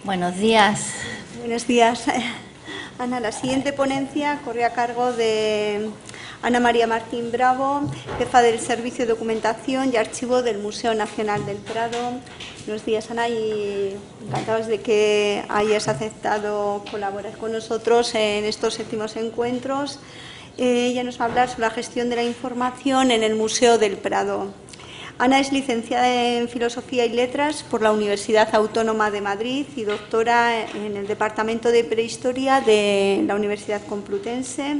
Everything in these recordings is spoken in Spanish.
Buenos días. Buenos días, Ana. La siguiente ponencia corre a cargo de Ana María Martín Bravo, jefa del Servicio de Documentación y Archivo del Museo Nacional del Prado. Buenos días, Ana, y encantados de que hayas aceptado colaborar con nosotros en estos séptimos encuentros. Ella nos va a hablar sobre la gestión de la información en el Museo del Prado. Ana es licenciada en Filosofía y Letras por la Universidad Autónoma de Madrid y doctora en el Departamento de Prehistoria de la Universidad Complutense.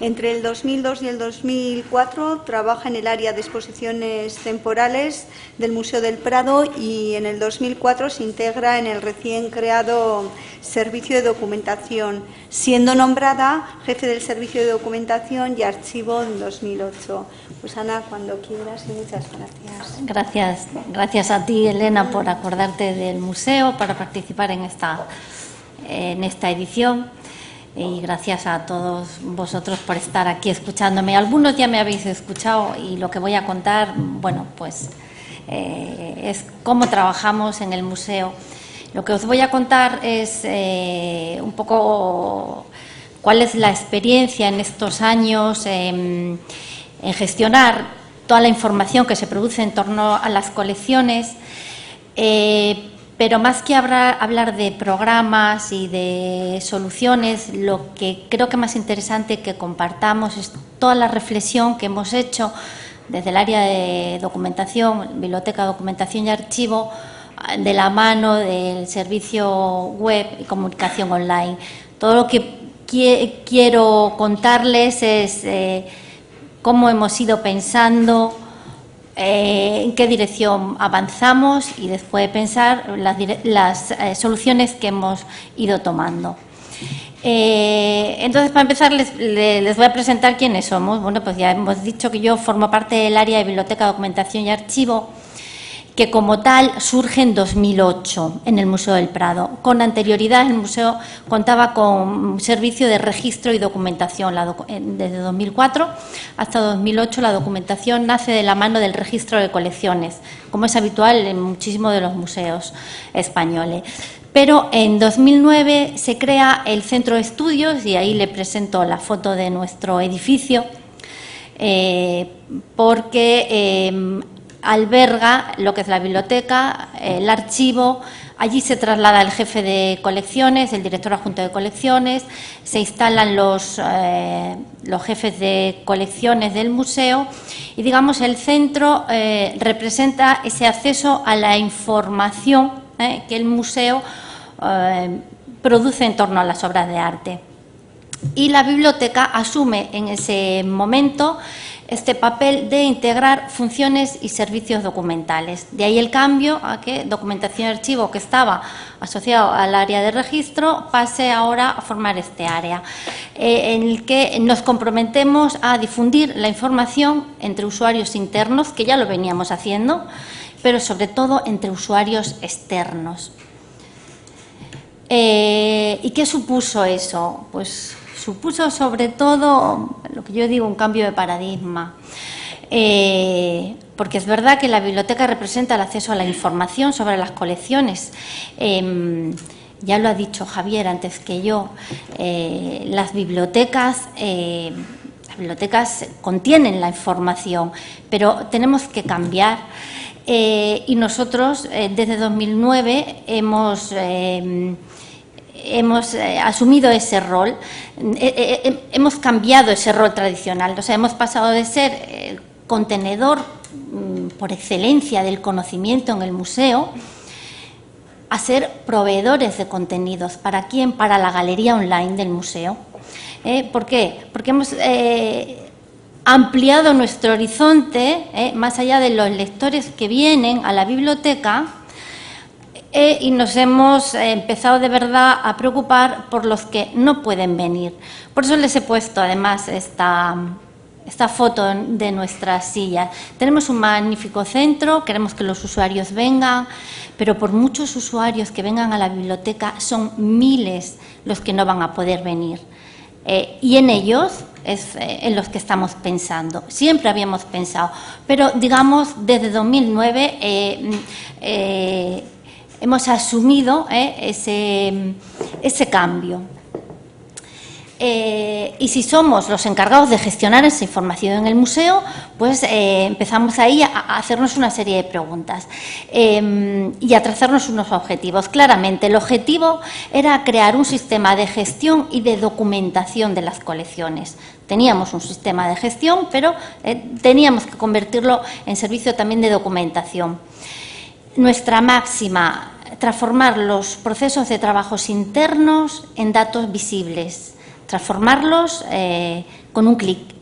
Entre el 2002 y el 2004 trabaja en el área de exposiciones temporales del Museo del Prado y en el 2004 se integra en el recién creado Servicio de Documentación, siendo nombrada jefe del Servicio de Documentación y Archivo en 2008. Pues Ana, cuando quieras, y muchas gracias. Gracias a ti, Elena, por acordarte del museo para participar en esta edición. Y gracias a todos vosotros por estar aquí escuchándome. Algunos ya me habéis escuchado y lo que voy a contar, bueno, pues es cómo trabajamos en el museo. Lo que os voy a contar es un poco cuál es la experiencia en estos años en gestionar toda la información que se produce en torno a las colecciones. Pero más que hablar de programas y de soluciones, lo que creo que más interesante que compartamos es toda la reflexión que hemos hecho desde el área de documentación, biblioteca, documentación y archivo, de la mano del servicio web y comunicación online. Todo lo que quiero contarles es cómo hemos ido pensando, en qué dirección avanzamos y después pensar las soluciones que hemos ido tomando. Entonces, para empezar, les voy a presentar quiénes somos. Bueno, pues ya hemos dicho que yo formo parte del área de biblioteca, documentación y archivo, que como tal surge en 2008 en el Museo del Prado. Con anterioridad el museo contaba con un servicio de registro y documentación. Desde 2004 hasta 2008 la documentación nace de la mano del registro de colecciones, como es habitual en muchísimos de los museos españoles. Pero en 2009 se crea el Centro de Estudios y ahí le presento la foto de nuestro edificio, porque alberga lo que es la biblioteca, el archivo. Allí se traslada el jefe de colecciones, el director adjunto de colecciones, se instalan los jefes de colecciones del museo y, digamos, el centro representa ese acceso a la información que el museo produce en torno a las obras de arte. Y la biblioteca asume en ese momento este papel de integrar funciones y servicios documentales. De ahí el cambio a que documentación y archivo, que estaba asociado al área de registro, pase ahora a formar este área, en el que nos comprometemos a difundir la información entre usuarios internos, que ya lo veníamos haciendo, pero sobre todo entre usuarios externos. ¿Y qué supuso eso? Pues supuso sobre todo lo que yo digo, un cambio de paradigma, porque es verdad que la biblioteca representa el acceso a la información sobre las colecciones. Ya lo ha dicho Javier antes que yo, las bibliotecas contienen la información, pero tenemos que cambiar. Y nosotros desde 2009 hemos asumido ese rol, hemos cambiado ese rol tradicional, o sea, hemos pasado de ser el contenedor por excelencia del conocimiento en el museo a ser proveedores de contenidos. ¿Para quién? Para la galería online del museo. ¿Por qué? Porque hemos ampliado nuestro horizonte más allá de los lectores que vienen a la biblioteca. Y nos hemos empezado de verdad a preocupar por los que no pueden venir. Por eso les he puesto además esta foto de nuestra silla. Tenemos un magnífico centro, queremos que los usuarios vengan, pero por muchos usuarios que vengan a la biblioteca son miles los que no van a poder venir. Y en ellos es en los que estamos pensando. Siempre habíamos pensado, pero digamos desde 2009 hemos asumido ese cambio. Y si somos los encargados de gestionar esa información en el museo, pues empezamos ahí a hacernos una serie de preguntas y a trazarnos unos objetivos. Claramente, el objetivo era crear un sistema de gestión y de documentación de las colecciones. Teníamos un sistema de gestión, pero teníamos que convertirlo en servicio también de documentación. Nuestra máxima, transformar los procesos de trabajos internos en datos visibles, transformarlos con un clic.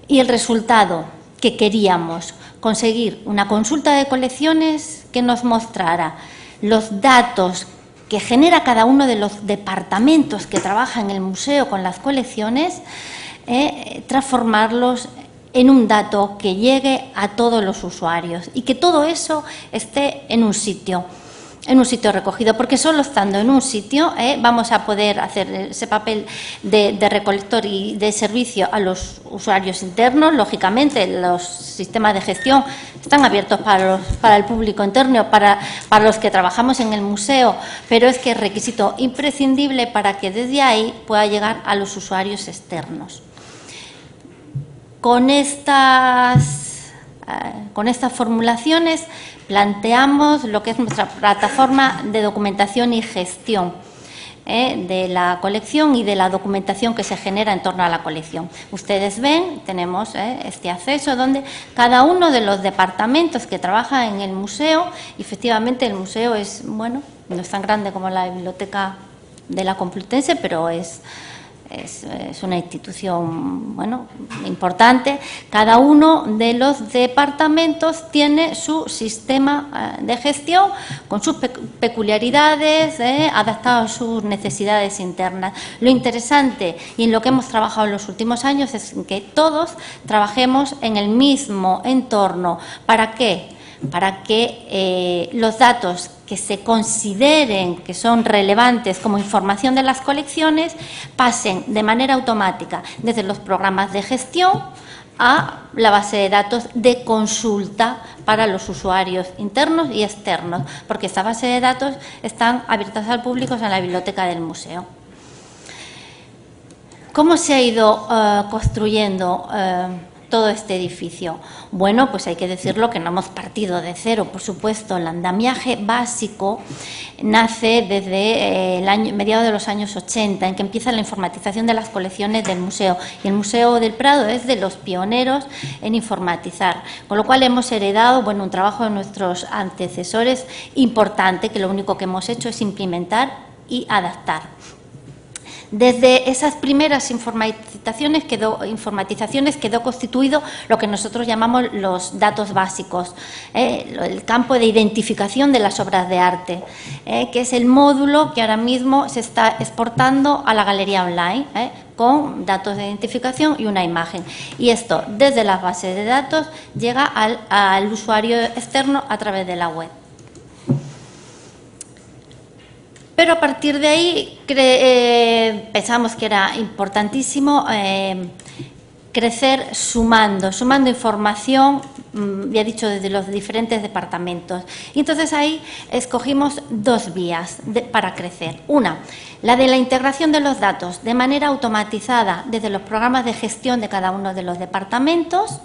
Y el resultado que queríamos, conseguir una consulta de colecciones que nos mostrara los datos que genera cada uno de los departamentos que trabajan en el museo con las colecciones, transformarlos en un dato que llegue a todos los usuarios y que todo eso esté en un sitio recogido, porque solo estando en un sitio vamos a poder hacer ese papel de recolector y de servicio a los usuarios internos. Lógicamente, los sistemas de gestión están abiertos para el público interno, para los que trabajamos en el museo, pero es que es requisito imprescindible para que desde ahí pueda llegar a los usuarios externos. Con estas formulaciones planteamos lo que es nuestra plataforma de documentación y gestión de la colección y de la documentación que se genera en torno a la colección. Ustedes ven, tenemos este acceso donde cada uno de los departamentos que trabaja en el museo, y efectivamente el museo es, bueno, no es tan grande como la Biblioteca de la Complutense, pero es una institución, bueno, importante. Cada uno de los departamentos tiene su sistema de gestión con sus peculiaridades, adaptado a sus necesidades internas. Lo interesante y en lo que hemos trabajado en los últimos años es que todos trabajemos en el mismo entorno. ¿Para qué? Para que los datos que se consideren que son relevantes como información de las colecciones pasen de manera automática desde los programas de gestión a la base de datos de consulta para los usuarios internos y externos, porque esta base de datos están abiertas al público en la biblioteca del museo. ¿Cómo se ha ido construyendo todo este edificio? Bueno, pues hay que decirlo que no hemos partido de cero, por supuesto. El andamiaje básico nace desde mediados de los años 80, en que empieza la informatización de las colecciones del museo. Y el Museo del Prado es de los pioneros en informatizar, con lo cual hemos heredado, bueno, un trabajo de nuestros antecesores importante, que lo único que hemos hecho es implementar y adaptar. Desde esas primeras informatizaciones quedó constituido lo que nosotros llamamos los datos básicos, el campo de identificación de las obras de arte, que es el módulo que ahora mismo se está exportando a la galería online, con datos de identificación y una imagen. Y esto, desde las bases de datos, llega al usuario externo a través de la web. Pero a partir de ahí pensamos que era importantísimo crecer sumando información, ya he dicho, desde los diferentes departamentos. Y entonces ahí escogimos dos vías para crecer. Una, la de la integración de los datos de manera automatizada desde los programas de gestión de cada uno de los departamentos,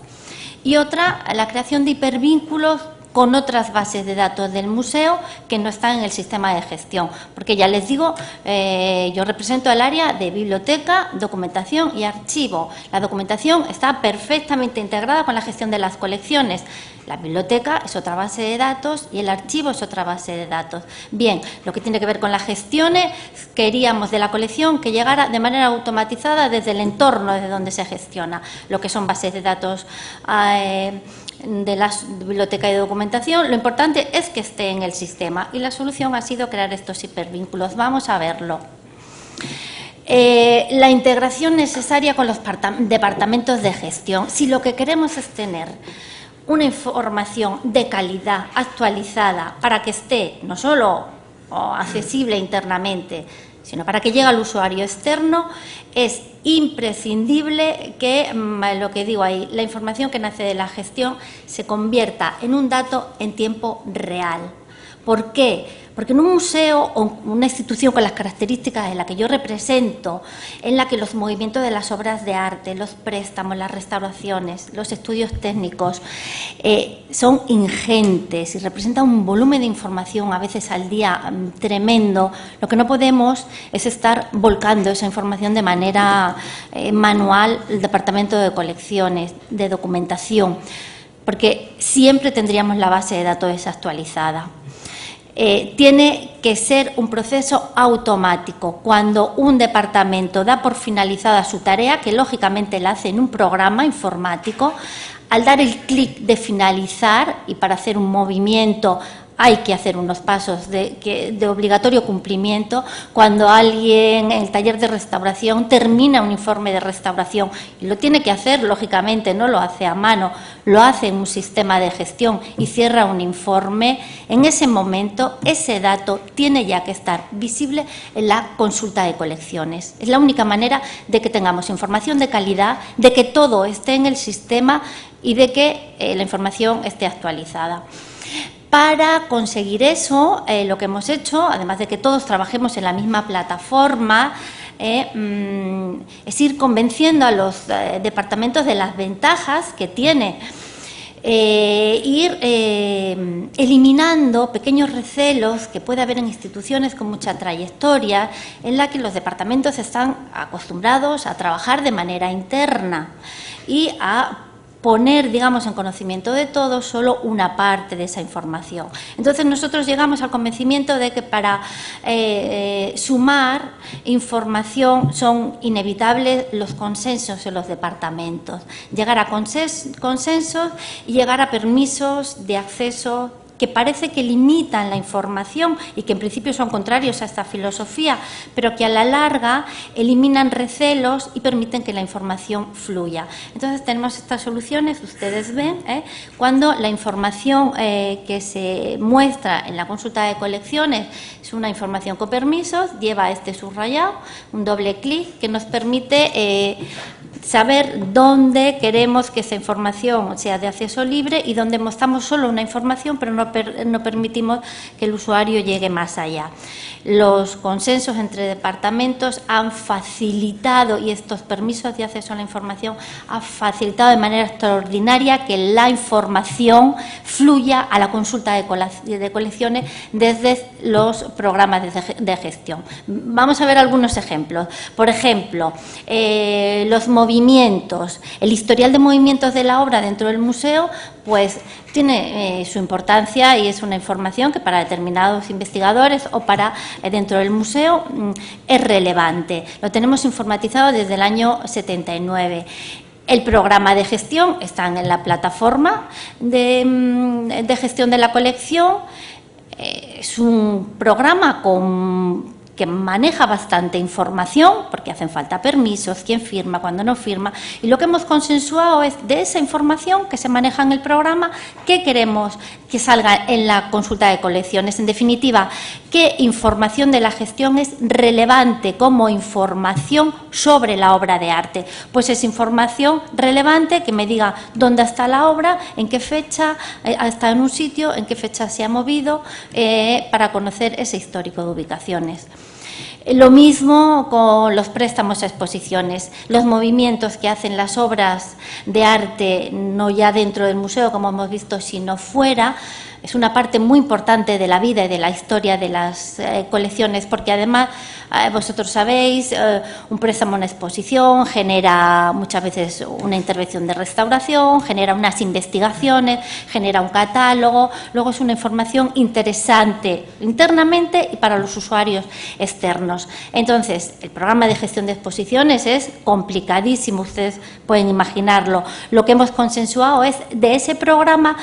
y otra, la creación de hipervínculos con otras bases de datos del museo que no están en el sistema de gestión. Porque ya les digo, yo represento el área de biblioteca, documentación y archivo. La documentación está perfectamente integrada con la gestión de las colecciones. La biblioteca es otra base de datos y el archivo es otra base de datos. Bien, lo que tiene que ver con las gestiones, queríamos de la colección que llegara de manera automatizada desde el entorno desde donde se gestiona, lo que son bases de datos de la biblioteca de documentación. Lo importante es que esté en el sistema y la solución ha sido crear estos hipervínculos. Vamos a verlo. La integración necesaria con los departamentos de gestión. Si lo que queremos es tener una información de calidad, actualizada, para que esté no solo accesible internamente, sino para que llegue al usuario externo, es imprescindible que, lo que digo ahí, la información que nace de la gestión se convierta en un dato en tiempo real. ¿Por qué? Porque en un museo o una institución con las características en la que yo represento, en la que los movimientos de las obras de arte, los préstamos, las restauraciones, los estudios técnicos son ingentes y representan un volumen de información a veces al día tremendo, lo que no podemos es estar volcando esa información de manera manual al Departamento de Colecciones, de Documentación, porque siempre tendríamos la base de datos desactualizada. Tiene que ser un proceso automático. Cuando un departamento da por finalizada su tarea, que lógicamente la hace en un programa informático, al dar el clic de finalizar, y para hacer un movimiento hay que hacer unos pasos de obligatorio cumplimiento, cuando alguien en el taller de restauración termina un informe de restauración, y lo tiene que hacer, lógicamente, no lo hace a mano, lo hace en un sistema de gestión y cierra un informe, en ese momento ese dato tiene ya que estar visible en la consulta de colecciones. Es la única manera de que tengamos información de calidad, de que todo esté en el sistema y de que la información esté actualizada. Para conseguir eso, lo que hemos hecho, además de que todos trabajemos en la misma plataforma, es ir convenciendo a los departamentos de las ventajas que tiene, ir eliminando pequeños recelos que puede haber en instituciones con mucha trayectoria, en la que los departamentos están acostumbrados a trabajar de manera interna y a poner, digamos, en conocimiento de todos solo una parte de esa información. Entonces, nosotros llegamos al convencimiento de que para sumar información son inevitables los consensos en los departamentos. Llegar a consensos y llegar a permisos de acceso que parece que limitan la información y que en principio son contrarios a esta filosofía, pero que a la larga eliminan recelos y permiten que la información fluya. Entonces tenemos estas soluciones, ustedes ven, cuando la información que se muestra en la consulta de colecciones es una información con permisos, lleva este subrayado, un doble clic que nos permite saber dónde queremos que esa información sea de acceso libre y dónde mostramos solo una información, pero no permitimos que el usuario llegue más allá. Los consensos entre departamentos han facilitado, y estos permisos de acceso a la información han facilitado de manera extraordinaria que la información fluya a la consulta de colecciones desde los programas de gestión. Vamos a ver algunos ejemplos. Por ejemplo, los movimientos, el historial de movimientos de la obra dentro del museo, pues tiene su importancia y es una información que para determinados investigadores o para dentro del museo es relevante. Lo tenemos informatizado desde el año 79. El programa de gestión está en la plataforma de gestión de la colección. Es un programa que maneja bastante información, porque hacen falta permisos, quién firma, cuándo no firma, y lo que hemos consensuado es de esa información que se maneja en el programa, qué queremos que salga en la consulta de colecciones. En definitiva, qué información de la gestión es relevante como información sobre la obra de arte. Pues es información relevante que me diga dónde está la obra, en qué fecha está en un sitio, en qué fecha se ha movido, para conocer ese histórico de ubicaciones. Lo mismo con los préstamos a exposiciones, los movimientos que hacen las obras de arte, no ya dentro del museo, como hemos visto, sino fuera. Es una parte muy importante de la vida y de la historia de las colecciones, porque además, vosotros sabéis, un préstamo a una exposición genera muchas veces una intervención de restauración, genera unas investigaciones, genera un catálogo, luego es una información interesante internamente y para los usuarios externos. Entonces, el programa de gestión de exposiciones es complicadísimo, ustedes pueden imaginarlo. Lo que hemos consensuado es de ese programa.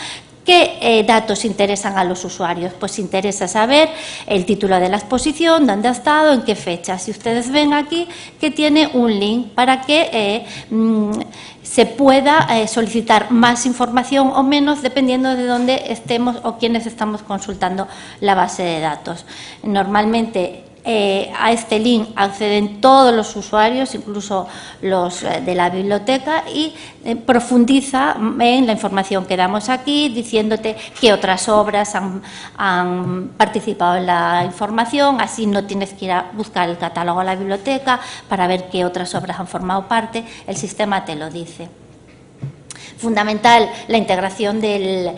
¿Qué datos interesan a los usuarios? Pues interesa saber el título de la exposición, dónde ha estado, en qué fecha. Si ustedes ven aquí que tiene un link para que se pueda solicitar más información o menos dependiendo de dónde estemos o quiénes estamos consultando la base de datos. Normalmente a este link acceden todos los usuarios, incluso los de la biblioteca, y profundiza en la información que damos aquí, diciéndote qué otras obras han participado en la información. Así no tienes que ir a buscar el catálogo a la biblioteca para ver qué otras obras han formado parte, el sistema te lo dice. Fundamental la integración del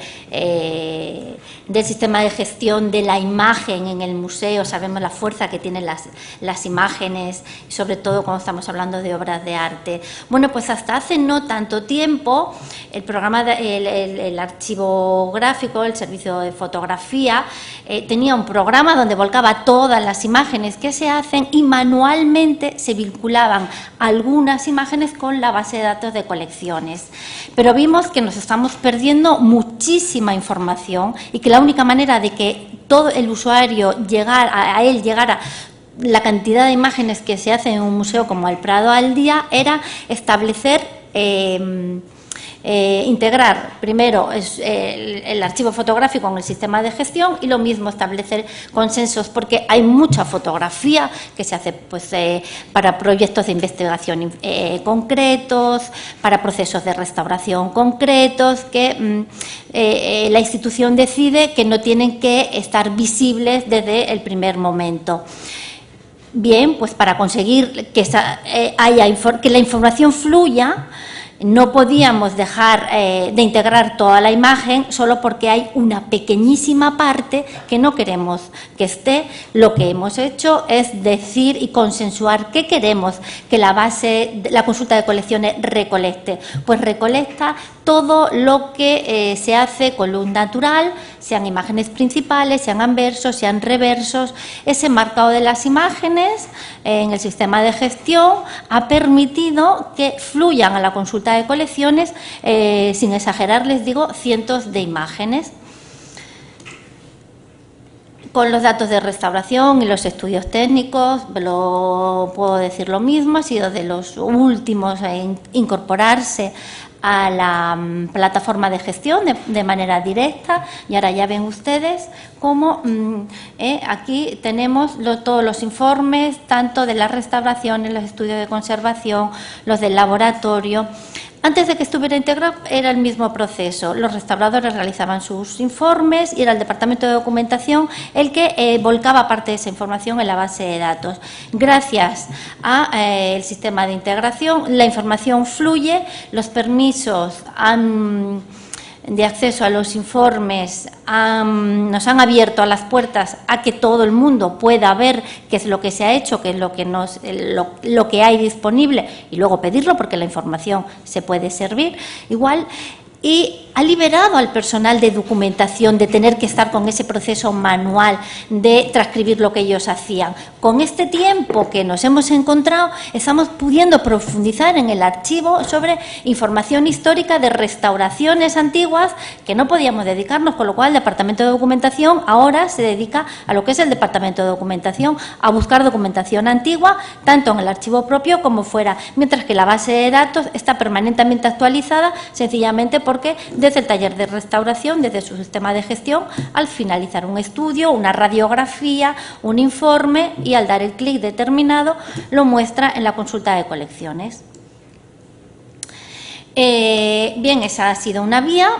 sistema de gestión de la imagen en el museo. Sabemos la fuerza que tienen las imágenes, sobre todo cuando estamos hablando de obras de arte. Bueno, pues hasta hace no tanto tiempo el programa, el archivo gráfico, el servicio de fotografía, tenía un programa donde volcaba todas las imágenes que se hacen y manualmente se vinculaban algunas imágenes con la base de datos de colecciones. Pero vimos que nos estamos perdiendo muchísima información y que la única manera de que todo el usuario llegara la cantidad de imágenes que se hacen en un museo como el Prado al día era establecer, integrar primero el archivo fotográfico en el sistema de gestión y lo mismo establecer consensos, porque hay mucha fotografía que se hace pues, para proyectos de investigación concretos, para procesos de restauración concretos, que la institución decide que no tienen que estar visibles desde el primer momento. Bien, pues para conseguir que la información fluya, no podíamos dejar de integrar toda la imagen solo porque hay una pequeñísima parte que no queremos que esté. Lo que hemos hecho es decir y consensuar qué queremos que la consulta de colecciones recolecte. Pues recolecta todo lo que se hace con luz natural, sean imágenes principales, sean anversos, sean reversos. Ese marcado de las imágenes en el sistema de gestión ha permitido que fluyan a la consulta de colecciones, sin exagerar, les digo, cientos de imágenes. Con los datos de restauración y los estudios técnicos, puedo decir lo mismo, ha sido de los últimos en incorporarse a la plataforma de gestión de manera directa, y ahora ya ven ustedes cómo aquí tenemos todos los informes, tanto de las restauraciones, los estudios de conservación, los del laboratorio. Antes de que estuviera integrado era el mismo proceso. Los restauradores realizaban sus informes y era el departamento de documentación el que volcaba parte de esa información en la base de datos. Gracias al sistema de integración, la información fluye, los permisos de acceso a los informes nos han abierto a las puertas a que todo el mundo pueda ver qué es lo que se ha hecho, qué es lo que hay disponible y luego pedirlo, porque la información se puede servir igual. Y ha liberado al personal de documentación de tener que estar con ese proceso manual de transcribir lo que ellos hacían. Con este tiempo que nos hemos encontrado, estamos pudiendo profundizar en el archivo sobre información histórica de restauraciones antiguas que no podíamos dedicarnos, con lo cual el Departamento de Documentación ahora se dedica a lo que es el Departamento de Documentación, a buscar documentación antigua, tanto en el archivo propio como fuera, mientras que la base de datos está permanentemente actualizada, sencillamente porque desde el taller de restauración, desde su sistema de gestión, al finalizar un estudio, una radiografía, un informe, y al dar el clic determinado, lo muestra en la consulta de colecciones. Bien, esa ha sido una vía.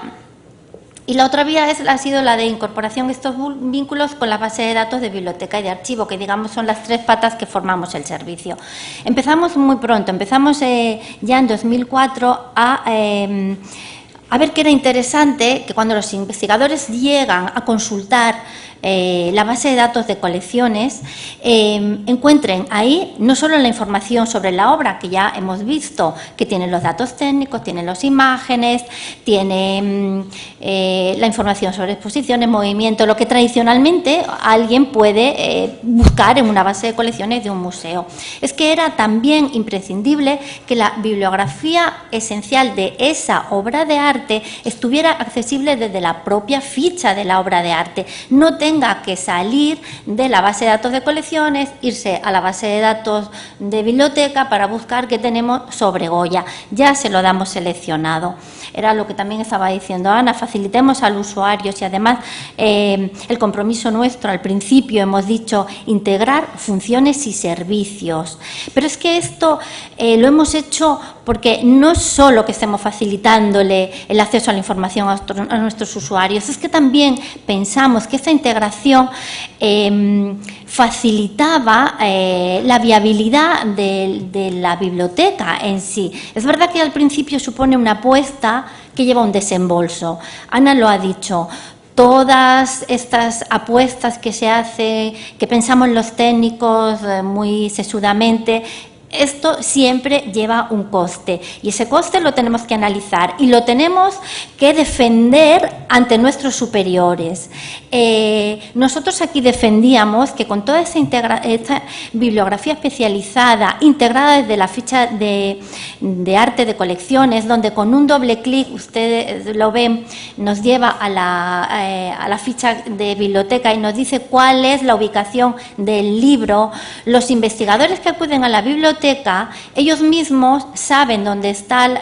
Y la otra vía ha sido la de incorporación de estos vínculos con la base de datos de biblioteca y de archivo, que digamos son las tres patas que formamos el servicio. Empezamos muy pronto, empezamos ya en 2004 a ver que era interesante que cuando los investigadores llegan a consultar la base de datos de colecciones, encuentren ahí no solo la información sobre la obra, que ya hemos visto, que tiene los datos técnicos, tiene las imágenes, tiene la información sobre exposiciones, movimiento, lo que tradicionalmente alguien puede buscar en una base de colecciones de un museo. Es que era también imprescindible que la bibliografía esencial de esa obra de arte estuviera accesible desde la propia ficha de la obra de arte. No tengo tenga que salir de la base de datos de colecciones, irse a la base de datos de biblioteca para buscar qué tenemos sobre Goya. Ya se lo damos seleccionado. Era lo que también estaba diciendo Ana, facilitemos al usuario y además el compromiso nuestro al principio hemos dicho integrar funciones y servicios. Pero es que esto lo hemos hecho porque no es solo que estemos facilitándole el acceso a la información a nuestros usuarios, es que también pensamos que esta integración facilitaba la viabilidad de la biblioteca en sí. Es verdad que al principio supone una apuesta que lleva un desembolso. Ana lo ha dicho. Todas estas apuestas que se hacen, que pensamos los técnicos muy sesudamente, esto siempre lleva un coste y ese coste lo tenemos que analizar y lo tenemos que defender ante nuestros superiores. Nosotros aquí defendíamos que con toda esta bibliografía especializada integrada desde la ficha de arte de colecciones, donde con un doble clic, ustedes lo ven, nos lleva a la ficha de biblioteca y nos dice cuál es la ubicación del libro. Los investigadores que acuden a la biblioteca, ellos mismos saben dónde están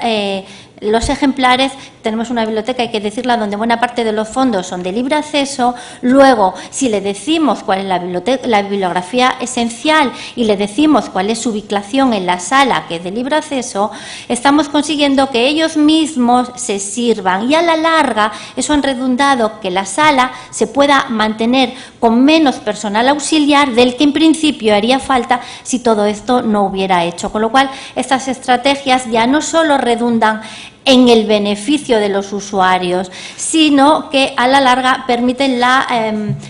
los ejemplares. Tenemos una biblioteca, hay que decirla, donde buena parte de los fondos son de libre acceso. Luego, si le decimos cuál es la bibliografía esencial y le decimos cuál es su ubicación en la sala, que es de libre acceso, estamos consiguiendo que ellos mismos se sirvan. Y a la larga, eso ha redundado que la sala se pueda mantener con menos personal auxiliar del que en principio haría falta si todo esto no hubiera hecho. Con lo cual, estas estrategias ya no solo redundan en el beneficio de los usuarios, sino que a la larga permiten la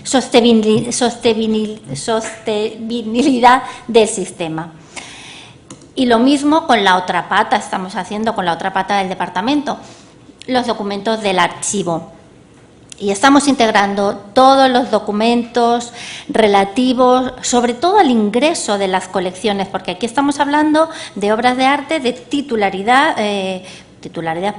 sostenibilidad del sistema. Y lo mismo con la otra pata, estamos haciendo con la otra pata del departamento, los documentos del archivo. Y estamos integrando todos los documentos relativos, sobre todo al ingreso de las colecciones, porque aquí estamos hablando de obras de arte de titularidad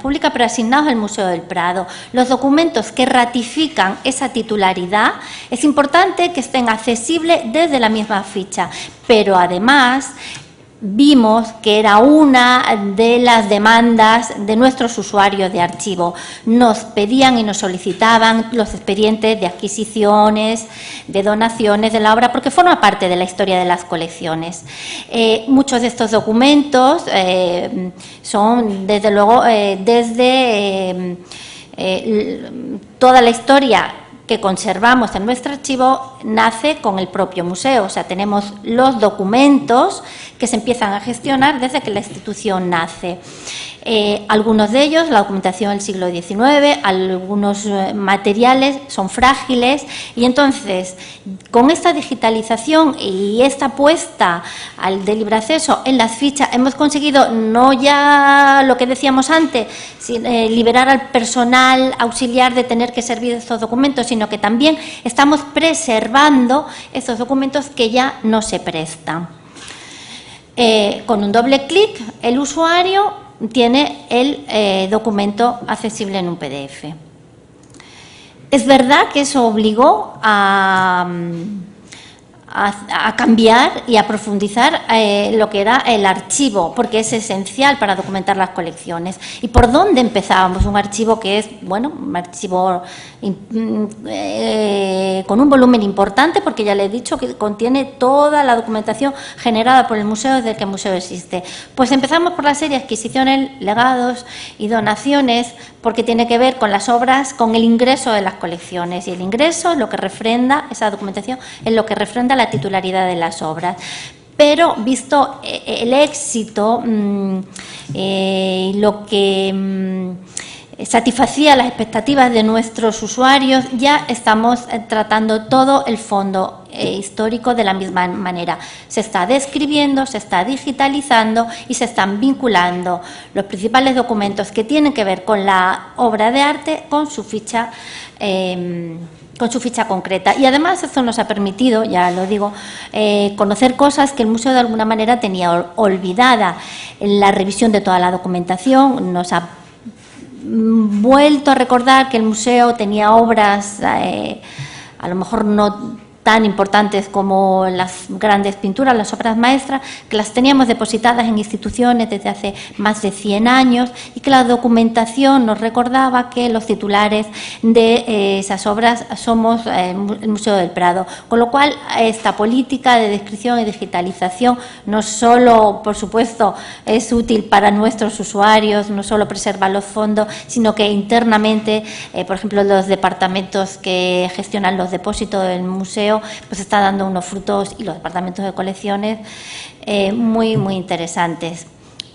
pública, pero asignados al Museo del Prado. Los documentos que ratifican esa titularidad es importante que estén accesibles desde la misma ficha, pero además vimos que era una de las demandas de nuestros usuarios de archivo. Nos pedían y nos solicitaban los expedientes de adquisiciones, de donaciones de la obra, porque forma parte de la historia de las colecciones. Muchos de estos documentos son, desde luego, desde toda la historia que conservamos en nuestro archivo nace con el propio museo. O sea, tenemos los documentos que se empiezan a gestionar desde que la institución nace. Algunos de ellos, la documentación del siglo XIX, algunos materiales son frágiles y entonces con esta digitalización y esta apuesta al de libre acceso en las fichas hemos conseguido no ya lo que decíamos antes, liberar al personal auxiliar de tener que servir estos documentos, sino que también estamos preservando estos documentos que ya no se prestan. Con un doble clic el usuario tiene el documento accesible en un PDF. Es verdad que eso obligó a cambiar y a profundizar lo que era el archivo, porque es esencial para documentar las colecciones. ¿Y por dónde empezábamos? Un archivo que es, bueno, un archivo con un volumen importante, porque ya le he dicho que contiene toda la documentación generada por el museo desde que el museo existe. Pues empezamos por la serie adquisiciones, legados y donaciones, porque tiene que ver con las obras, con el ingreso de las colecciones. Y el ingreso es lo que refrenda, esa documentación es lo que refrenda la titularidad de las obras. Pero visto el éxito, lo que satisfacía las expectativas de nuestros usuarios, ya estamos tratando todo el fondo histórico de la misma manera. Se está describiendo, se está digitalizando y se están vinculando los principales documentos que tienen que ver con la obra de arte con su ficha concreta. Y además esto nos ha permitido, ya lo digo, conocer cosas que el museo de alguna manera tenía olvidada. La revisión de toda la documentación nos ha vuelto a recordar que el museo tenía obras a lo mejor no tan importantes como las grandes pinturas, las obras maestras, que las teníamos depositadas en instituciones desde hace más de 100 años y que la documentación nos recordaba que los titulares de esas obras somos el Museo del Prado. Con lo cual, esta política de descripción y digitalización no solo, por supuesto, es útil para nuestros usuarios, no solo preserva los fondos, sino que internamente, por ejemplo, los departamentos que gestionan los depósitos del museo, pues está dando unos frutos, y los departamentos de colecciones muy interesantes.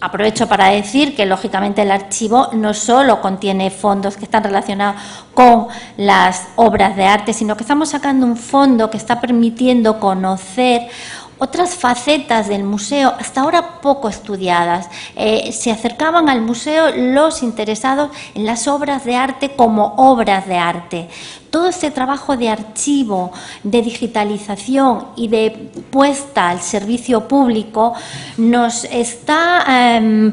Aprovecho para decir que, lógicamente, el archivo no solo contiene fondos que están relacionados con las obras de arte, sino que estamos sacando un fondo que está permitiendo conocer otras facetas del museo, hasta ahora poco estudiadas. Se acercaban al museo los interesados en las obras de arte como obras de arte. Todo este trabajo de archivo, de digitalización y de puesta al servicio público nos está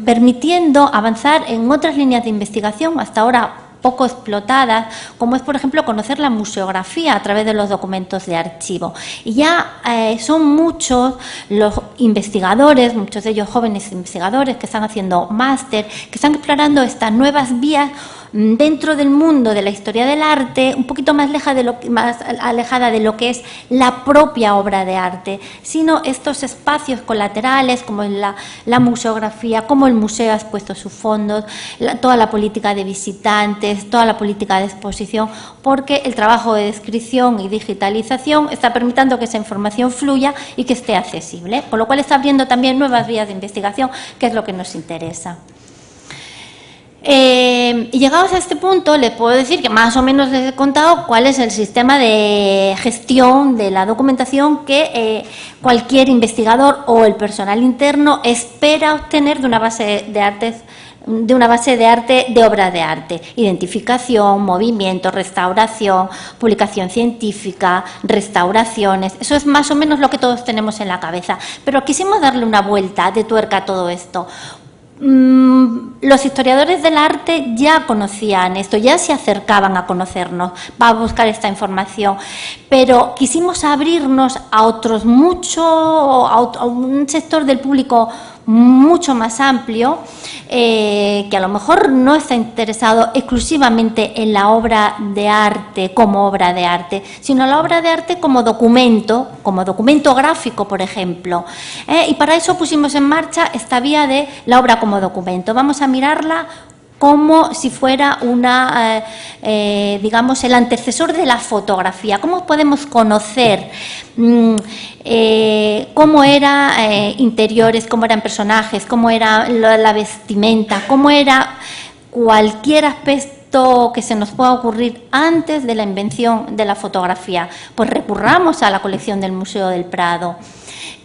permitiendo avanzar en otras líneas de investigación hasta ahora poco explotadas, como es, por ejemplo, conocer la museografía a través de los documentos de archivo. Y ya son muchos los investigadores, muchos de ellos jóvenes investigadores que están haciendo máster, que están explorando estas nuevas vías dentro del mundo de la historia del arte, un poquito más alejada de lo que es la propia obra de arte, sino estos espacios colaterales como la museografía, como el museo ha expuesto sus fondos, toda la política de visitantes, toda la política de exposición, porque el trabajo de descripción y digitalización está permitiendo que esa información fluya y que esté accesible, con lo cual está abriendo también nuevas vías de investigación, que es lo que nos interesa. Y llegados a este punto, les puedo decir que más o menos les he contado cuál es el sistema de gestión de la documentación que cualquier investigador o el personal interno espera obtener de una base de arte de obras de arte: identificación, movimiento, restauración, publicación científica, restauraciones. Eso es más o menos lo que todos tenemos en la cabeza, pero quisimos darle una vuelta de tuerca a todo esto. Los historiadores del arte ya conocían esto, ya se acercaban a conocernos, a buscar esta información, pero quisimos abrirnos a otros a un sector del público mucho más amplio, que a lo mejor no está interesado exclusivamente en la obra de arte como obra de arte, sino la obra de arte como documento gráfico, por ejemplo. Y para eso pusimos en marcha esta vía de la obra como documento. Vamos a mirarla como si fuera digamos, el antecesor de la fotografía. ¿Cómo podemos conocer cómo eran interiores, cómo eran personajes, cómo era la vestimenta, cómo era cualquier aspecto que se nos pueda ocurrir antes de la invención de la fotografía? Pues recurramos a la colección del Museo del Prado.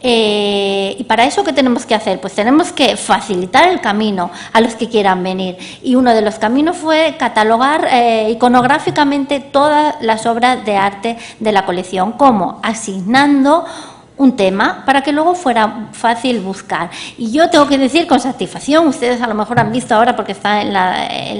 Y para eso, ¿qué tenemos que hacer? Pues tenemos que facilitar el camino a los que quieran venir. Y uno de los caminos fue catalogar iconográficamente todas las obras de arte de la colección. ¿Cómo? Asignando un tema para que luego fuera fácil buscar. Y yo tengo que decir con satisfacción, ustedes a lo mejor han visto ahora porque está en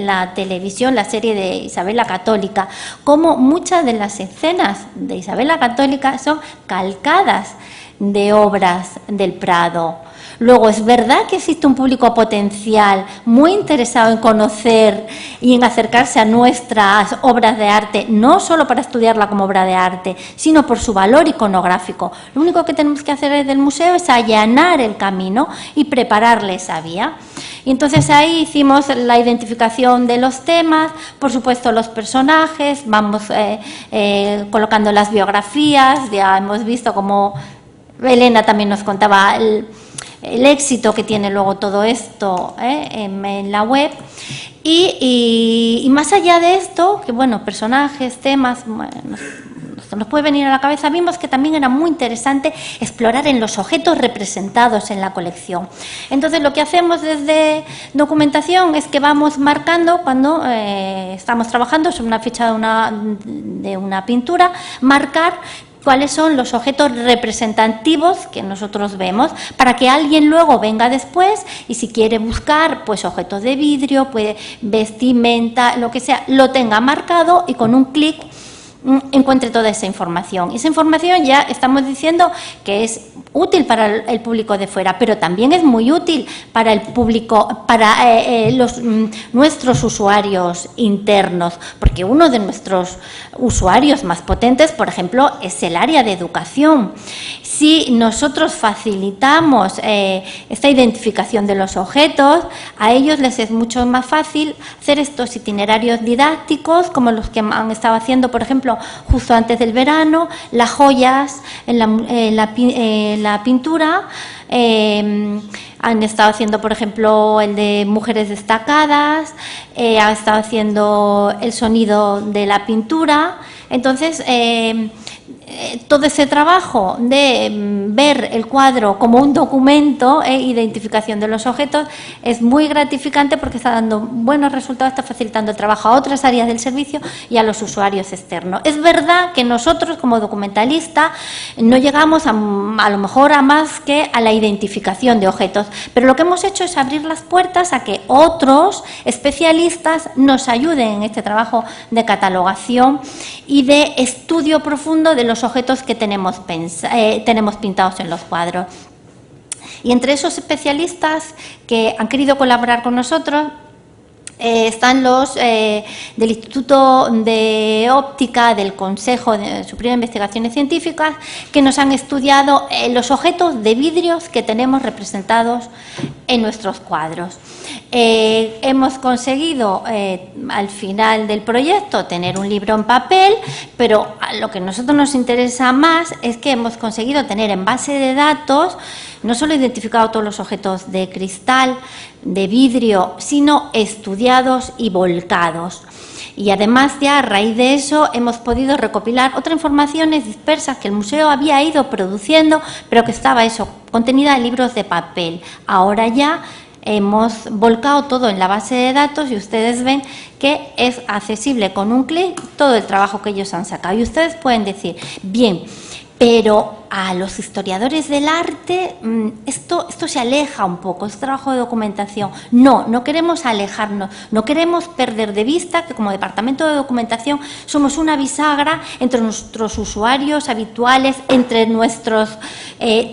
la televisión la serie de Isabel la Católica, cómo muchas de las escenas de Isabel la Católica son calcadas de obras del Prado. Luego, es verdad que existe un público potencial muy interesado en conocer y en acercarse a nuestras obras de arte, no solo para estudiarla como obra de arte, sino por su valor iconográfico. Lo único que tenemos que hacer desde el museo es allanar el camino y prepararle esa vía. Y entonces ahí hicimos la identificación de los temas, por supuesto los personajes, vamos colocando las biografías. Ya hemos visto cómo Elena también nos contaba el éxito que tiene luego todo esto en la web. Y más allá de esto, que bueno, personajes, temas, bueno, nos puede venir a la cabeza, vimos que también era muy interesante explorar en los objetos representados en la colección. Entonces, lo que hacemos desde documentación es que vamos marcando, cuando estamos trabajando sobre una ficha de una pintura, marcar cuáles son los objetos representativos que nosotros vemos, para que alguien luego venga después y si quiere buscar pues objetos de vidrio, pues vestimenta, lo que sea, lo tenga marcado y con un clic encuentre toda esa información. Esa información ya estamos diciendo que es útil para el público de fuera, pero también es muy útil para el público, para nuestros usuarios internos, porque uno de nuestros usuarios más potentes, por ejemplo, es el área de educación. Si nosotros facilitamos esta identificación de los objetos, a ellos les es mucho más fácil hacer estos itinerarios didácticos, como los que han estado haciendo, por ejemplo, justo antes del verano, las joyas en la pintura. Han estado haciendo, por ejemplo, el de mujeres destacadas, han estado haciendo el sonido de la pintura. Entonces, todo ese trabajo de ver el cuadro como un documento e identificación de los objetos es muy gratificante porque está dando buenos resultados, está facilitando el trabajo a otras áreas del servicio y a los usuarios externos. Es verdad que nosotros como documentalistas no llegamos a lo mejor a más que a la identificación de objetos, pero lo que hemos hecho es abrir las puertas a que otros especialistas nos ayuden en este trabajo de catalogación y de estudio profundo de los objetos que tenemos pintados en los cuadros. Y entre esos especialistas que han querido colaborar con nosotros están los del Instituto de Óptica del Consejo Superior de Investigaciones Científicas, que nos han estudiado los objetos de vidrios que tenemos representados en nuestros cuadros. Hemos conseguido al final del proyecto tener un libro en papel, pero lo que a nosotros nos interesa más es que hemos conseguido tener en base de datos no solo identificado todos los objetos de cristal, de vidrio, sino estudiados y volcados. Y además ya a raíz de eso hemos podido recopilar otras informaciones dispersas que el museo había ido produciendo, pero que estaba contenida en libros de papel. Ahora ya hemos volcado todo en la base de datos y ustedes ven que es accesible con un clic todo el trabajo que ellos han sacado. Y ustedes pueden decir, bien, pero a los historiadores del arte esto se aleja un poco, es trabajo de documentación. No queremos alejarnos, no queremos perder de vista que como departamento de documentación somos una bisagra entre nuestros usuarios habituales, entre nuestros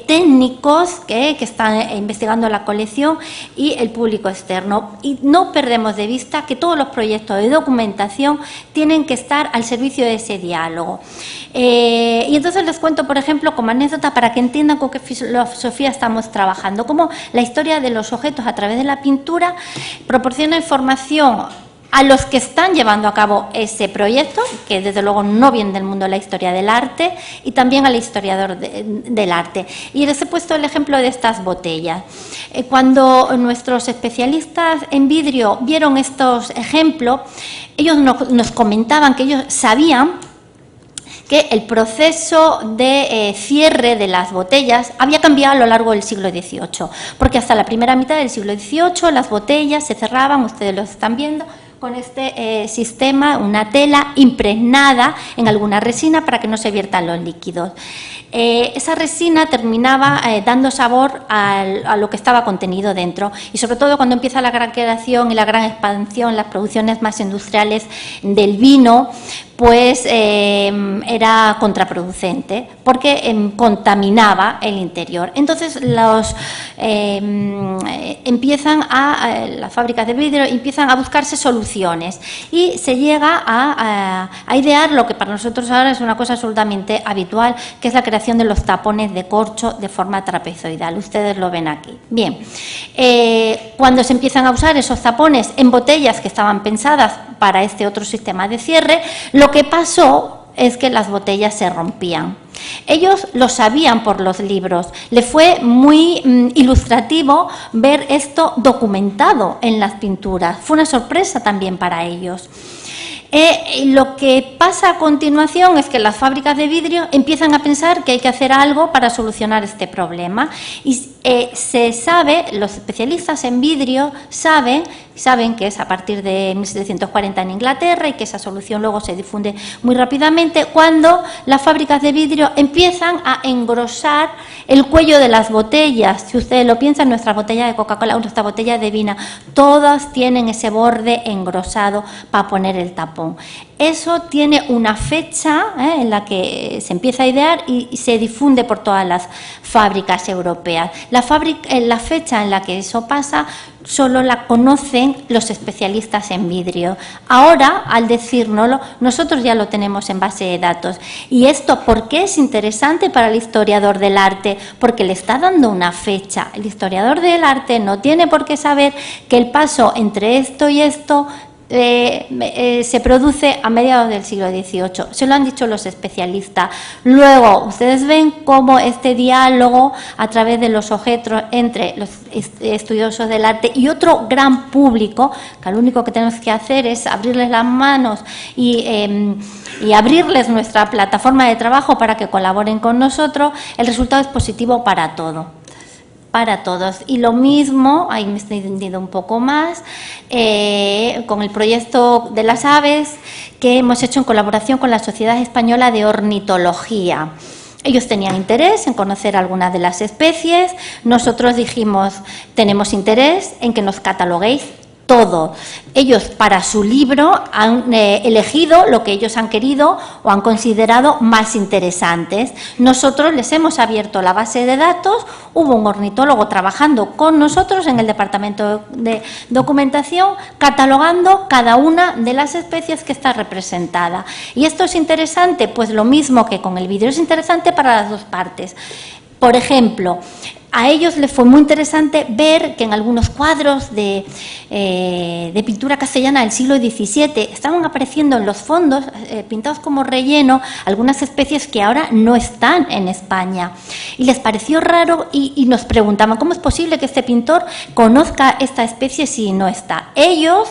técnicos que están investigando la colección y el público externo. Y no perdemos de vista que todos los proyectos de documentación tienen que estar al servicio de ese diálogo. Y entonces les cuento, por ejemplo, como anécdota para que entiendan con qué filosofía estamos trabajando, cómo la historia de los objetos a través de la pintura proporciona información a los que están llevando a cabo ese proyecto, que desde luego no vienen del mundo de la historia del arte, y también al historiador del arte. Y les he puesto el ejemplo de estas botellas. Cuando nuestros especialistas en vidrio vieron estos ejemplos, ellos nos comentaban que ellos sabían que el proceso de cierre de las botellas había cambiado a lo largo del siglo XVIII, porque hasta la primera mitad del siglo XVIII las botellas se cerraban, ustedes lo están viendo, con este sistema, una tela impregnada en alguna resina para que no se viertan los líquidos. Esa resina terminaba dando sabor a lo que estaba contenido dentro, y sobre todo cuando empieza la gran creación y la gran expansión, las producciones más industriales del vino, pues era contraproducente porque contaminaba el interior. Entonces las fábricas de vidrio empiezan a buscarse soluciones y se llega a idear lo que para nosotros ahora es una cosa absolutamente habitual, que es la creación de los tapones de corcho de forma trapezoidal. Ustedes lo ven aquí. Bien, cuando se empiezan a usar esos tapones en botellas que estaban pensadas para este otro sistema de cierre, lo que pasó es que las botellas se rompían. Ellos lo sabían por los libros. Les fue muy ilustrativo ver esto documentado en las pinturas. Fue una sorpresa también para ellos. Lo que pasa a continuación es que las fábricas de vidrio empiezan a pensar que hay que hacer algo para solucionar este problema y se sabe, los especialistas en vidrio saben que es a partir de 1740 en Inglaterra y que esa solución luego se difunde muy rápidamente cuando las fábricas de vidrio empiezan a engrosar el cuello de las botellas. Si ustedes lo piensan, nuestra botella de Coca-Cola, nuestra botella de vino, todas tienen ese borde engrosado para poner el tapón. Japón. Eso tiene una fecha en la que se empieza a idear y se difunde por todas las fábricas europeas. La fecha en la que eso pasa solo la conocen los especialistas en vidrio. Ahora, al decírnoslo, nosotros ya lo tenemos en base de datos. ¿Y esto por qué es interesante para el historiador del arte? Porque le está dando una fecha. El historiador del arte no tiene por qué saber que el paso entre esto y esto se produce a mediados del siglo XVIII. Se lo han dicho los especialistas. Luego, ustedes ven cómo este diálogo a través de los objetos entre los estudiosos del arte y otro gran público, que lo único que tenemos que hacer es abrirles las manos y abrirles nuestra plataforma de trabajo para que colaboren con nosotros, el resultado es positivo para todo. Para todos. Y lo mismo, ahí me estoy entendiendo un poco más, con el proyecto de las aves que hemos hecho en colaboración con la Sociedad Española de Ornitología. Ellos tenían interés en conocer algunas de las especies, nosotros dijimos, tenemos interés en que nos cataloguéis todo. Ellos para su libro han elegido lo que ellos han querido o han considerado más interesantes. Nosotros les hemos abierto la base de datos, hubo un ornitólogo trabajando con nosotros en el departamento de documentación, catalogando cada una de las especies que está representada. ¿Y esto es interesante? Pues lo mismo que con el vídeo, es interesante para las dos partes. Por ejemplo, a ellos les fue muy interesante ver que en algunos cuadros de pintura castellana del siglo XVII estaban apareciendo en los fondos, pintados como relleno, algunas especies que ahora no están en España. Y les pareció raro y nos preguntaban, ¿cómo es posible que este pintor conozca esta especie si no está? Ellos,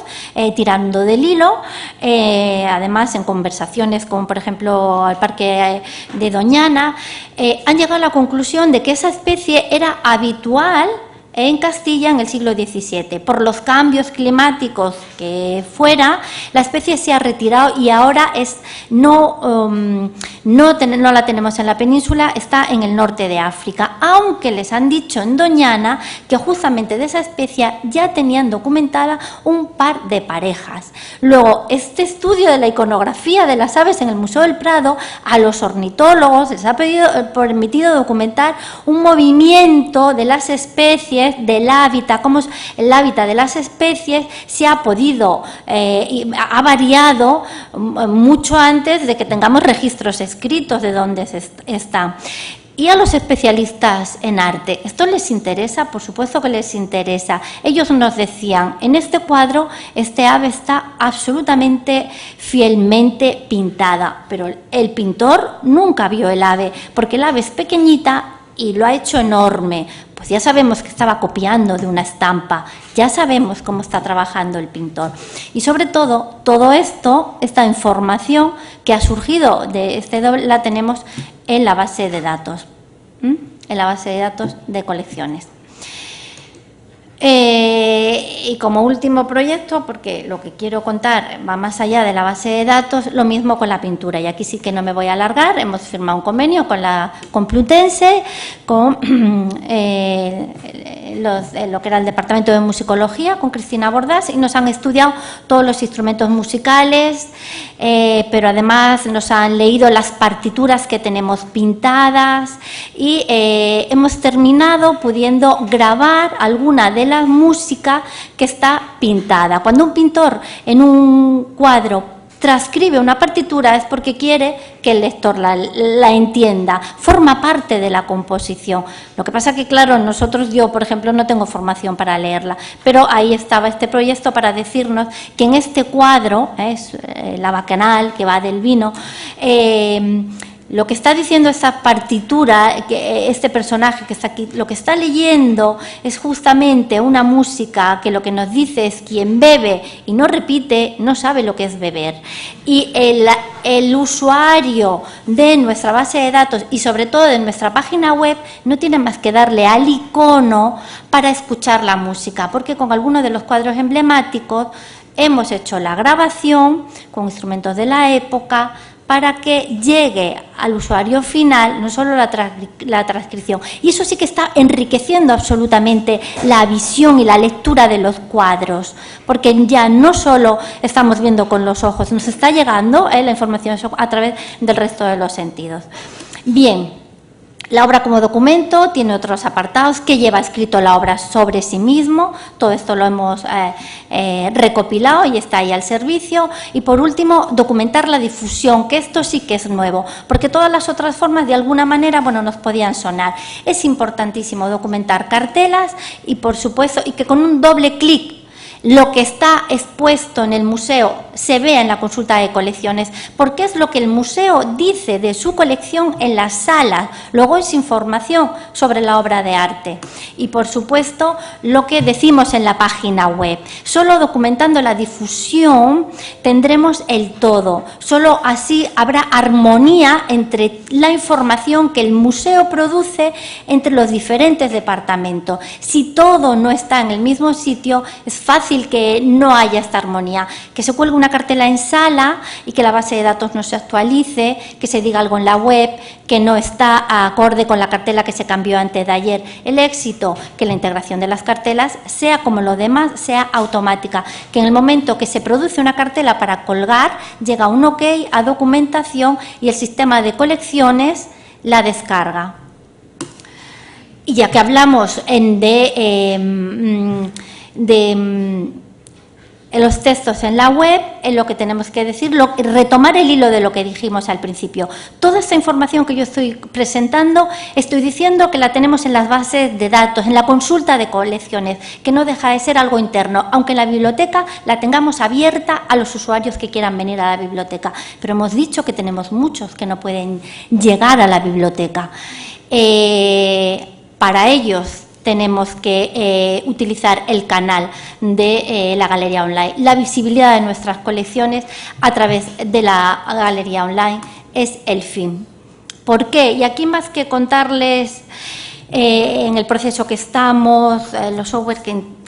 tirando del hilo, además en conversaciones con, por ejemplo, al Parque de Doñana, han llegado a la conclusión de que esa especie era habitual en Castilla en el siglo XVII. Por los cambios climáticos que fuera, la especie se ha retirado y ahora no la tenemos en la península, está en el norte de África, aunque les han dicho en Doñana que justamente de esa especie ya tenían documentada un par de parejas. Luego, este estudio de la iconografía de las aves en el Museo del Prado, a los ornitólogos les ha permitido documentar un movimiento de las especies, del hábitat, cómo el hábitat de las especies se ha podido, ha variado mucho antes de que tengamos registros escritos de dónde están. Y a los especialistas en arte, ¿esto les interesa? Por supuesto que les interesa. Ellos nos decían, en este cuadro, este ave está absolutamente fielmente pintada, pero el pintor nunca vio el ave, porque el ave es pequeñita y lo ha hecho enorme. Pues ya sabemos que estaba copiando de una estampa, ya sabemos cómo está trabajando el pintor. Y sobre todo, todo esto, esta información que ha surgido de este doble, la tenemos en la base de datos, en la base de datos de colecciones. Y como último proyecto, porque lo que quiero contar va más allá de la base de datos, lo mismo con la pintura, y aquí sí que no me voy a alargar. Hemos firmado un convenio con la Complutense, con lo que era el Departamento de Musicología, con Cristina Bordas, y nos han estudiado todos los instrumentos musicales, pero además nos han leído las partituras que tenemos pintadas y hemos terminado pudiendo grabar alguna de la música que está pintada. Cuando un pintor en un cuadro transcribe una partitura es porque quiere que el lector la entienda, forma parte de la composición. Lo que pasa que, claro, yo, por ejemplo, no tengo formación para leerla, pero ahí estaba este proyecto para decirnos que en este cuadro, es la bacanal que va del vino, lo que está diciendo esa partitura, que este personaje que está aquí, lo que está leyendo es justamente una música que lo que nos dice es quien bebe y no repite, no sabe lo que es beber. Y el usuario de nuestra base de datos y sobre todo de nuestra página web no tiene más que darle al icono para escuchar la música, porque con algunos de los cuadros emblemáticos hemos hecho la grabación con instrumentos de la época, para que llegue al usuario final no solo la transcripción, y eso sí que está enriqueciendo absolutamente la visión y la lectura de los cuadros, porque ya no solo estamos viendo con los ojos, nos está llegando la información a través del resto de los sentidos. Bien. La obra como documento tiene otros apartados. ¿Qué lleva escrito la obra sobre sí mismo? Todo esto lo hemos recopilado y está ahí al servicio. Y por último, documentar la difusión, que esto sí que es nuevo, porque todas las otras formas de alguna manera, bueno, nos podían sonar. Es importantísimo documentar cartelas y, por supuesto, y que con un doble clic lo que está expuesto en el museo se vea en la consulta de colecciones, porque es lo que el museo dice de su colección en la sala, luego es información sobre la obra de arte. Y, por supuesto, lo que decimos en la página web. Solo documentando la difusión tendremos el todo, solo así habrá armonía entre la información que el museo produce entre los diferentes departamentos. Si todo no está en el mismo sitio, es fácil que no haya esta armonía, que se cuelgue una cartela en sala y que la base de datos no se actualice, que se diga algo en la web que no está acorde con la cartela que se cambió antes de ayer. El éxito, que la integración de las cartelas sea como lo demás, sea automática, que en el momento que se produce una cartela para colgar, llega un OK a documentación y el sistema de colecciones la descarga. Y ya que hablamos de los textos en la web, es lo que tenemos que decir, retomar el hilo de lo que dijimos al principio. Toda esta información que yo estoy presentando, estoy diciendo que la tenemos en las bases de datos, en la consulta de colecciones, que no deja de ser algo interno, aunque en la biblioteca la tengamos abierta a los usuarios que quieran venir a la biblioteca. Pero hemos dicho que tenemos muchos que no pueden llegar a la biblioteca. Para ellos tenemos que utilizar el canal de la Galería Online. La visibilidad de nuestras colecciones a través de la Galería Online es el fin. ¿Por qué? Y aquí, más que contarles en el proceso que estamos, los software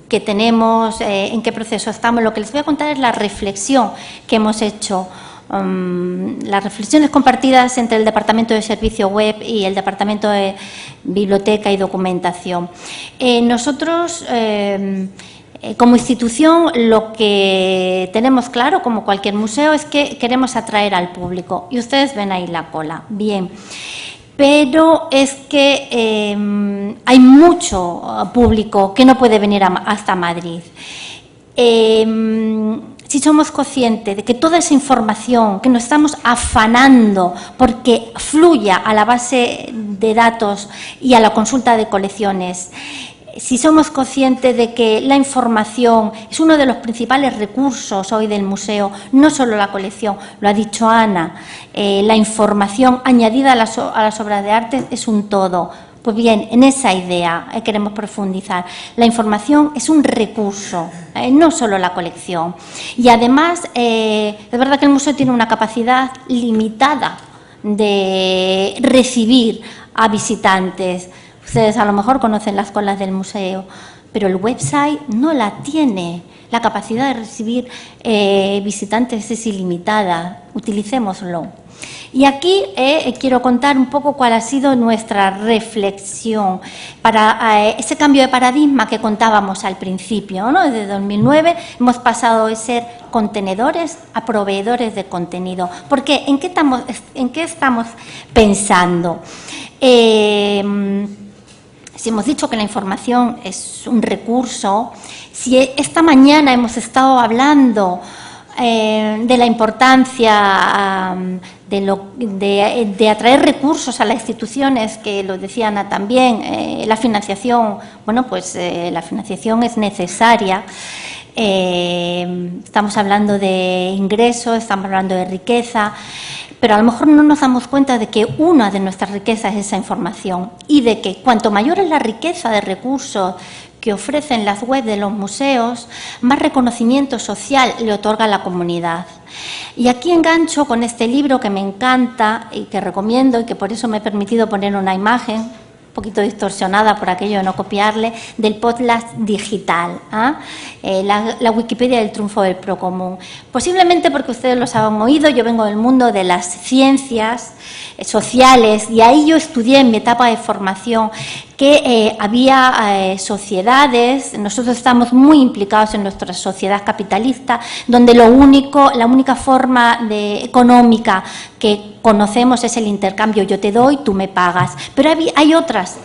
que tenemos, en qué proceso estamos, lo que les voy a contar es la reflexión que hemos hecho. Las reflexiones compartidas entre el Departamento de Servicio Web y el Departamento de Biblioteca y Documentación. Nosotros, como institución, lo que tenemos claro, como cualquier museo, es que queremos atraer al público. Y ustedes ven ahí la cola. Bien. Pero es que hay mucho público que no puede venir hasta Madrid. Si somos conscientes de que toda esa información que nos estamos afanando porque fluya a la base de datos y a la consulta de colecciones, si somos conscientes de que la información es uno de los principales recursos hoy del museo, no solo la colección, lo ha dicho Ana, la información añadida a las obras de arte es un todo. Pues bien, en esa idea queremos profundizar. La información es un recurso, no solo la colección. Y además, es verdad que el museo tiene una capacidad limitada de recibir a visitantes. Ustedes a lo mejor conocen las colas del museo, pero el website no la tiene. La capacidad de recibir visitantes es ilimitada. Utilicémoslo. Y aquí quiero contar un poco cuál ha sido nuestra reflexión para ese cambio de paradigma que contábamos al principio, ¿no? Desde 2009 hemos pasado de ser contenedores a proveedores de contenido. ¿Por qué? ¿En qué estamos pensando? Si hemos dicho que la información es un recurso, si esta mañana hemos estado hablando de la importancia de atraer recursos a las instituciones, que lo decía Ana también, la financiación, bueno, pues la financiación es necesaria. Estamos hablando de ingresos, estamos hablando de riqueza, pero a lo mejor no nos damos cuenta de que una de nuestras riquezas es esa información y de que cuanto mayor es la riqueza de recursos que ofrecen las webs de los museos, más reconocimiento social le otorga a la comunidad. Y aquí engancho con este libro que me encanta y que recomiendo y que por eso me he permitido poner una imagen. poquito distorsionada por aquello de no copiarle, del podcast digital, la Wikipedia del triunfo del procomún. Posiblemente porque ustedes los han oído, yo vengo del mundo de las ciencias sociales y ahí yo estudié en mi etapa de formación que había sociedades, nosotros estamos muy implicados en nuestra sociedad capitalista, donde la única forma económica que conocemos es el intercambio, yo te doy, tú me pagas, pero hay otras,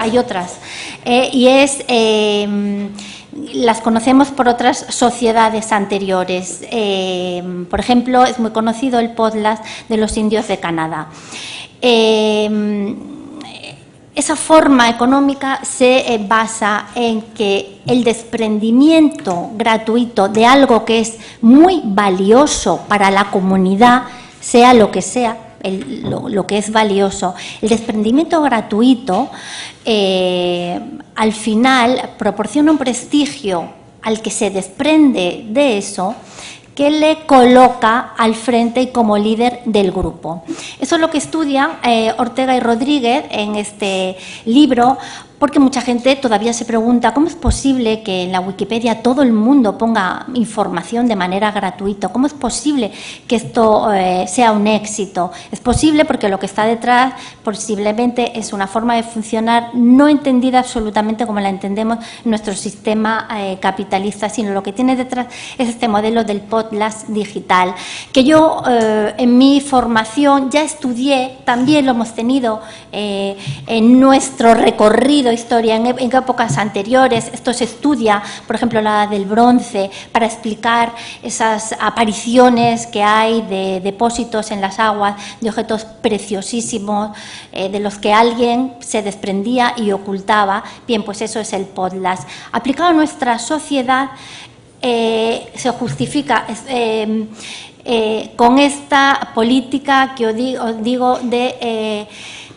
las conocemos por otras sociedades anteriores. Por ejemplo, es muy conocido el podcast de los indios de Canadá. Esa forma económica se basa en que el desprendimiento gratuito de algo que es muy valioso para la comunidad, sea lo que sea, lo que es valioso, el desprendimiento gratuito al final proporciona un prestigio al que se desprende de eso, que le coloca al frente y como líder del grupo. Eso es lo que estudian Ortega y Rodríguez en este libro, porque mucha gente todavía se pregunta cómo es posible que en la Wikipedia todo el mundo ponga información de manera gratuita, cómo es posible que esto sea un éxito. Es posible porque lo que está detrás posiblemente es una forma de funcionar no entendida absolutamente como la entendemos en nuestro sistema capitalista, sino lo que tiene detrás es este modelo del podcast digital, que yo en mi formación ya estudié, también lo hemos tenido en nuestro recorrido historia en épocas anteriores. Esto se estudia, por ejemplo, la del bronce, para explicar esas apariciones que hay de depósitos en las aguas de objetos preciosísimos de los que alguien se desprendía y ocultaba. Bien, pues eso es el podcast. Aplicado a nuestra sociedad se justifica con esta política que os digo de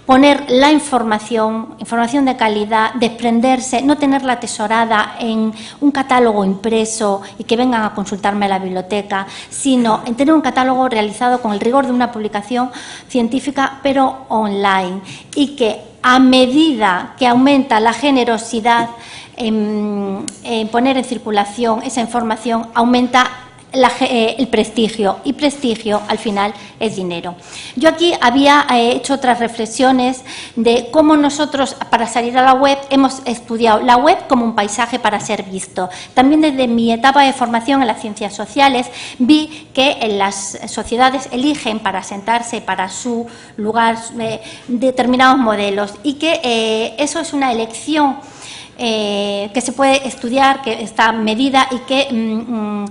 poner la información de calidad, desprenderse, no tenerla atesorada en un catálogo impreso y que vengan a consultarme a la biblioteca, sino en tener un catálogo realizado con el rigor de una publicación científica, pero online, y que a medida que aumenta la generosidad en poner en circulación esa información, aumenta el prestigio, y prestigio al final es dinero. Yo aquí había hecho otras reflexiones de cómo nosotros, para salir a la web, hemos estudiado la web como un paisaje para ser visto. También desde mi etapa de formación en las ciencias sociales vi que en las sociedades eligen para sentarse para su lugar determinados modelos, y que eso es una elección que se puede estudiar, que está medida y que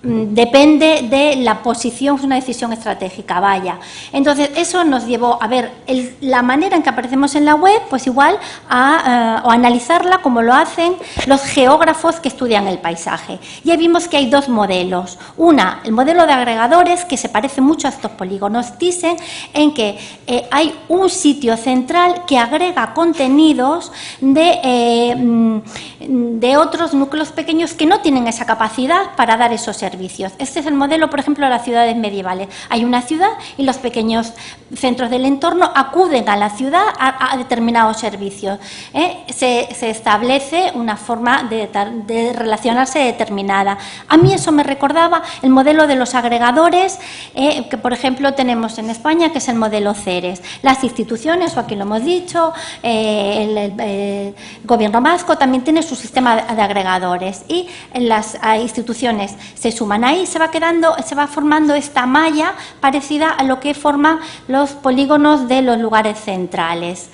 depende de la posición, es una decisión estratégica, vaya. Entonces, eso nos llevó a ver la manera en que aparecemos en la web, pues igual o analizarla como lo hacen los geógrafos que estudian el paisaje. Ya vimos que hay dos modelos. Una, el modelo de agregadores, que se parece mucho a estos polígonos Thyssen, en que hay un sitio central que agrega contenidos de otros núcleos pequeños que no tienen esa capacidad para dar esos servicios. Este es el modelo, por ejemplo, de las ciudades medievales. Hay una ciudad y los pequeños centros del entorno acuden a la ciudad a determinados servicios. Se establece una forma de relacionarse determinada. A mí eso me recordaba el modelo de los agregadores que, por ejemplo, tenemos en España, que es el modelo CERES. Las instituciones, o aquí lo hemos dicho, el gobierno vasco también tiene su sistema de agregadores, y en las instituciones se suman ahí, se va formando esta malla parecida a lo que forman los polígonos de los lugares centrales.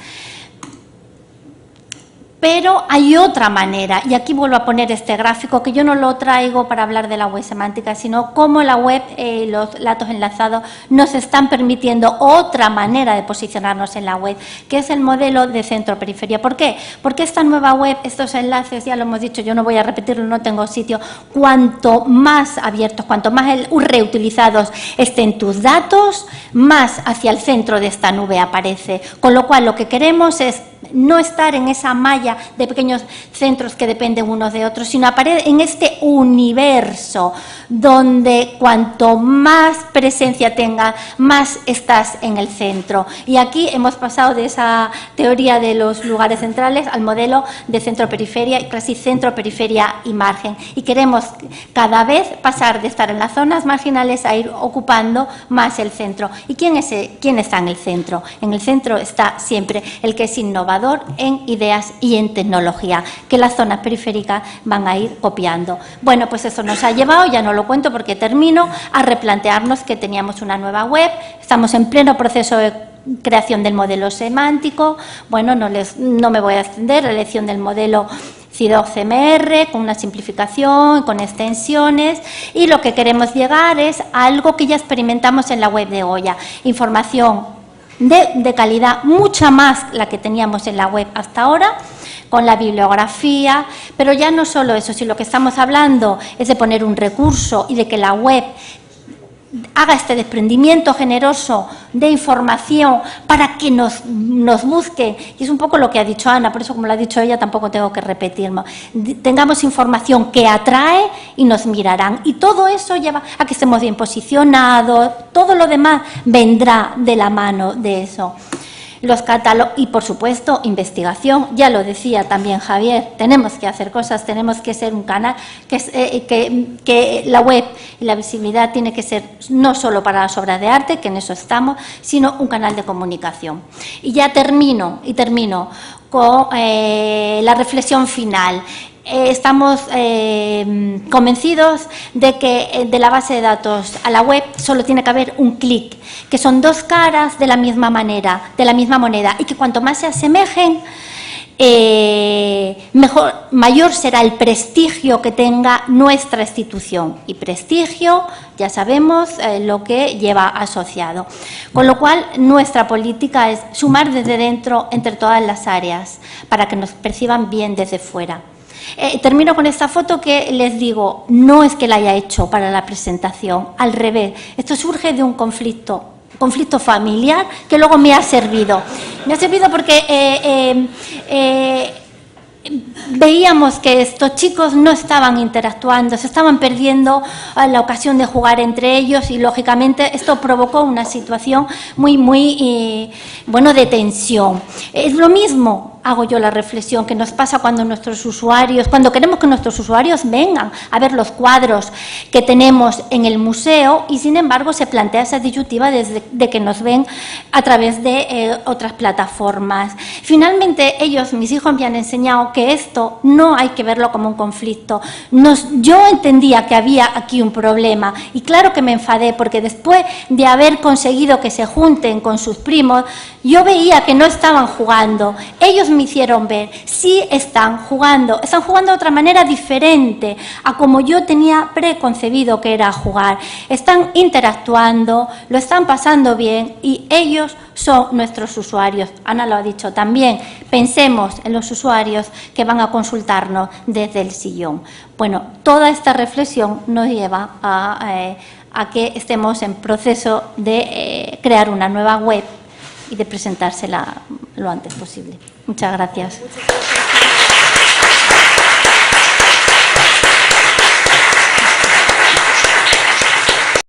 Pero hay otra manera, y aquí vuelvo a poner este gráfico, que yo no lo traigo para hablar de la web semántica, sino cómo la web, los datos enlazados, nos están permitiendo otra manera de posicionarnos en la web, que es el modelo de centro-periferia. ¿Por qué? Porque esta nueva web, estos enlaces, ya lo hemos dicho, yo no voy a repetirlo, no tengo sitio, cuanto más abiertos, cuanto más reutilizados estén tus datos, más hacia el centro de esta nube aparece. Con lo cual, lo que queremos es no estar en esa malla de pequeños centros que dependen unos de otros, sino aparecer en este universo donde cuanto más presencia tenga, más estás en el centro. Y aquí hemos pasado de esa teoría de los lugares centrales al modelo de centro-periferia, casi centro-periferia y margen. Y queremos cada vez pasar de estar en las zonas marginales a ir ocupando más el centro. ¿Y quién está en el centro? En el centro está siempre el que es innovador en ideas y en tecnología, que las zonas periféricas van a ir copiando. Bueno, pues eso nos ha llevado, ya no lo cuento porque termino, a replantearnos que teníamos una nueva web, estamos en pleno proceso de creación del modelo semántico. Bueno, no me voy a extender, la elección del modelo CIDOC-CMR, con una simplificación, con extensiones, y lo que queremos llegar es a algo que ya experimentamos en la web de Goya, información de calidad, mucha más la que teníamos en la web hasta ahora, con la bibliografía, pero ya no solo eso, si lo que estamos hablando es de poner un recurso y de que la web haga este desprendimiento generoso de información para que nos busquen, y es un poco lo que ha dicho Ana, por eso como lo ha dicho ella tampoco tengo que repetirme, tengamos información que atrae y nos mirarán, y todo eso lleva a que estemos bien posicionados, todo lo demás vendrá de la mano de eso. Los catálogos y, por supuesto, investigación, ya lo decía también Javier, tenemos que hacer cosas, tenemos que ser un canal, que la web y la visibilidad tiene que ser no solo para las obras de arte, que en eso estamos, sino un canal de comunicación. Y ya termino con la reflexión final. Estamos convencidos de que de la base de datos a la web solo tiene que haber un clic, que son dos caras de la misma moneda, y que cuanto más se asemejen, mayor será el prestigio que tenga nuestra institución. Y prestigio, ya sabemos lo que lleva asociado. Con lo cual, nuestra política es sumar desde dentro entre todas las áreas, para que nos perciban bien desde fuera. Termino con esta foto que les digo, no es que la haya hecho para la presentación, al revés, esto surge de un conflicto familiar que luego me ha servido. Me ha servido porque veíamos que estos chicos no estaban interactuando, se estaban perdiendo la ocasión de jugar entre ellos, y lógicamente esto provocó una situación muy de tensión. Es lo mismo, hago yo la reflexión, que nos pasa cuando cuando queremos que nuestros usuarios vengan a ver los cuadros que tenemos en el museo, y sin embargo se plantea esa disyuntiva de que nos ven a través de otras plataformas. Finalmente mis hijos me han enseñado que esto no hay que verlo como un conflicto. Yo entendía que había aquí un problema, y claro que me enfadé, porque después de haber conseguido que se junten con sus primos, yo veía que no estaban jugando. Ellos me hicieron ver, sí están jugando de otra manera diferente a como yo tenía preconcebido que era jugar. Están interactuando, lo están pasando bien, y ellos son nuestros usuarios. Ana lo ha dicho también, pensemos en los usuarios que van a consultarnos desde el sillón. Bueno, toda esta reflexión nos lleva a que estemos en proceso de crear una nueva web y de presentársela lo antes posible. Muchas gracias.